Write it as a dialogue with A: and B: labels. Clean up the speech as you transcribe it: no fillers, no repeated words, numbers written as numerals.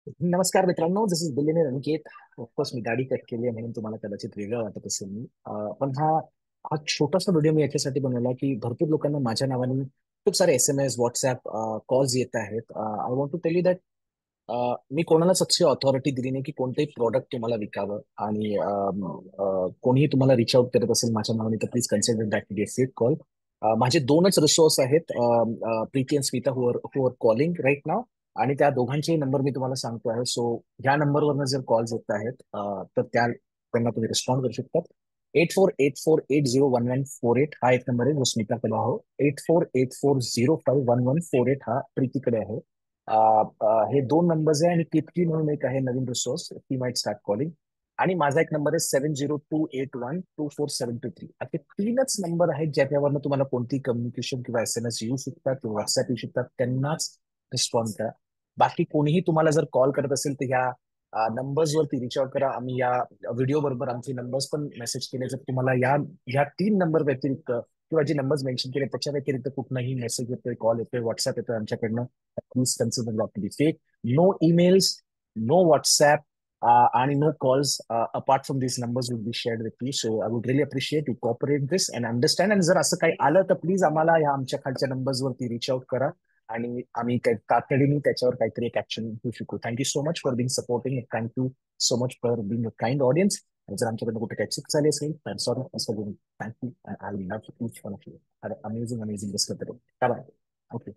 A: नमस्कार मित्रांनो, दिस is billionaire Aniket. Of course मी गाडी कट केली आहे म्हणून तुम्हाला कदाचित वेगळं वाटत असेल. मी पण हा हा छोटासा व्हिडिओ मी याच्यासाठी बनवला की भरपूर लोकांना माझ्या नावाने खूप सारे SMS, व्हॉट्सअप कॉल्स येत आहेत. I want to tell you that मी कोणालाच अशी ऑथॉरिटी दिली नाही की कोणतेही प्रॉडक्ट तुम्हाला विकावं. आणि कोणीही तुम्हाला रिच आउट करत असेल माझ्या नावाने तर please consider that to be a fake call. माझे दोनच रिसोर्स आहेत, प्रीती आणि Smita, who are calling right नाव. आणि त्या दोघांचे नंबर मी तुम्हाला सांगतो आहे. सो ह्या नंबरवरनं जर कॉल्स येत आहेत तर त्यांना तुम्ही रिस्पॉन्ड करू शकतात. 8484801148 हा एक नंबर आहे जो स्मिताकडे आहे. 8484051148 हा प्रीतीकडे आहे. हे दोन नंबर्स आहे आणि तितकी म्हणून एक आहे नवीन रिसोर्स, ती माइट स्टार्ट कॉलिंग. आणि माझा एक नंबर आहे 7028124723. असे तीनच नंबर आहेत ज्याच्यावरनं तुम्हाला कोणती कम्युनिकेशन किंवा SMS येऊ शकतात किंवा व्हॉट्सअप येऊ शकतात, त्यांनाच रिस्पॉन्ड करा. बाकी कोणीही तुम्हाला जर कॉल करत असेल तर ह्या नंबर्स वरती रिच आउट करा. आम्ही या व्हिडिओ बरोबर आमचे नंबर्स पण मेसेज केले. जर तुम्हाला ह्या तीन नंबर व्यतिरिक्त किंवा जे नंबर्स मेन्शन केले त्याच्या व्यतिरिक्त कुठलाही मेसेज येतोय, कॉल येतोय, व्हॉट्सअप येतोय आमच्याकडनं, please consider that to be fake. No emails, no WhatsApp आणि no calls apart from this numbers will be shared with you. So I would really appreciate you cooperate this and understand. आणि जर असं काही आलं तर please आम्हाला या आमच्या खालच्या नंबर्स वरती रिच आउट करा आणि आम्ही तातडीने त्याच्यावर काहीतरी एक ऍक्शन घेऊ शकू. Thank you so much for being supporting. Thank you so much for being a kind audience. जर आमच्याकडनं कुठे काही चूक झाली असेल तर sorry. Thank you. I love each one of you. Amazing amazing. Bye bye. Okay.